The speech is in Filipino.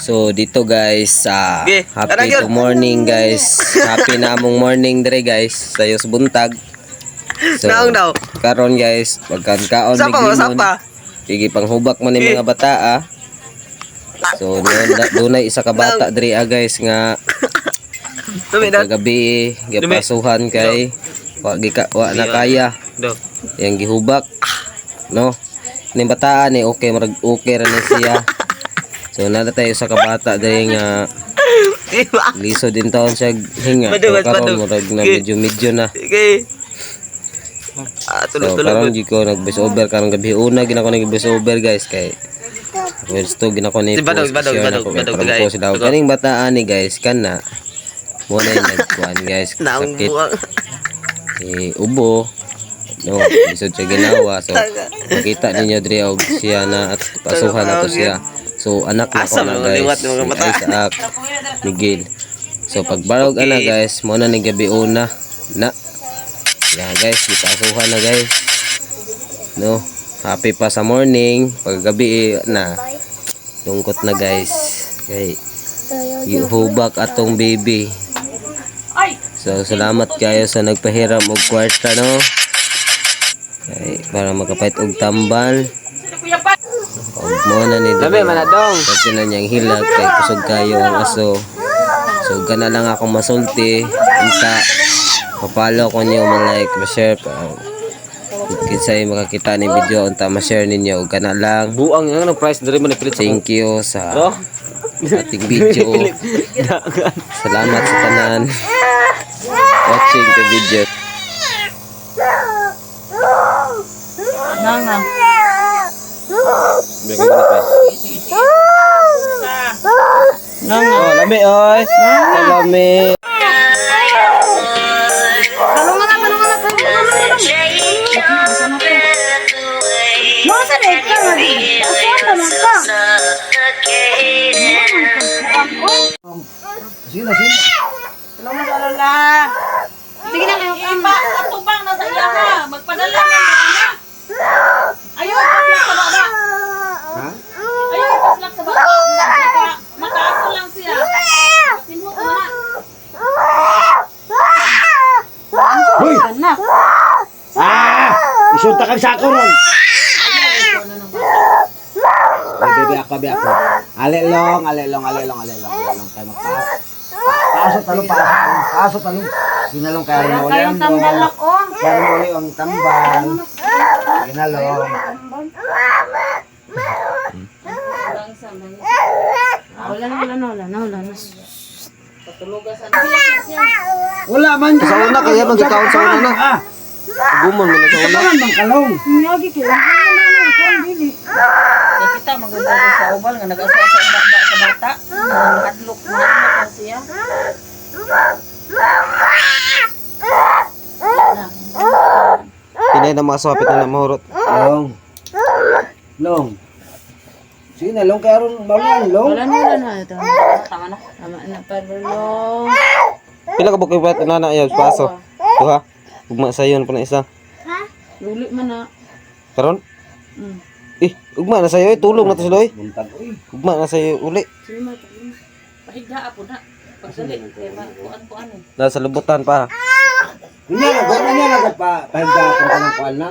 So dito guys, Okay. happy to morning guys. Happy na among morning dire guys. Sayos buntag. So Naong daw. karon guys, pagkaon Sapa mo, miglimon. sapa. Sige panghubak man ni mga bata So dunay isa ka bata dire guys nga Dumi daw. kagabi gipasuhan kay wa na kaya. Do. Yang gihubak. No. Ni bataan ni okay marag okay ra na siya. So nada tayo sa kabata dahil nga liso din taon siya hinga. So karon murag na medyo na. Okay. So karon di ko nag-voice over karong gabi una ginako nag-voice over guys kay gusto ginako ni Badog guys. Kaning bataan ni guys kana mo na nagkuan guys sakit. Ubo. No, lisod siya ginawa. So makita ninyo diri og siya na at pasuhan ato siya. So anak na ko na guys, si Isaac Miguel. So pagbarog ana guys, mo na ni gabi una na. Yeah guys, ipasuhan na guys. No, happy pa sa morning, paggabi na. Lungkot na guys. Kay ihubak atong baby. So salamat kayo sa nagpahiram og kwarta no. Kay para makapait og tambal. Mo na ni Dami manadong. kasi na niyang hilag kay kusog kayo ang aso. So gana lang ako masulti. Unta papalo ko niyo ma-like, ma-share pa. Kinsay makakita ni video unta ma-share ninyo ug gana lang. Buang nga no price diri man ni Thank you sa ating video. Salamat sa tanan watching the video. Nang. Oh, lami oy. Lami. Sino? Salamat sa lola. Sige na kayo kamba. Atubang na sa iya ha. Magpadala na na. Ayaw paslak sa baba. Ha? Ayaw paslak sa baba. Mataas lang siya. Sinmo ko na. Hoy! Isunta kang sako ron. Bebe ako. Alelong. Kayo Pasok talong. Sinalong kayo na uli ang tambal ako. Kayo na uli ang tambal. Sinalong. Wala na. Wala man. Sa una kaya magkakaon sa una na. Gumon mo na sa una. Bang kalong. Niyagi kayo. Parang dili. Kita maganda sa ubal nga nag-asa sa bata. Hadlok na siya. Pinay na mga swapit na mahurot. Long. Sinalong kayo ron. Long. Wala na ito. Tama na parlo. Pila ka bukay bat na ayaw paso. Tuha. Ugma sayon pa na isa. Luli man na. Karon? Ugma na sayo tulong na to sila Buntag. Ugma na sayo uli. Sige ma. Pahigda apo na. Pagdali kay kuan eh. Nasa lubutan pa. Niya na nagpa pahinga kung kanang kuan na.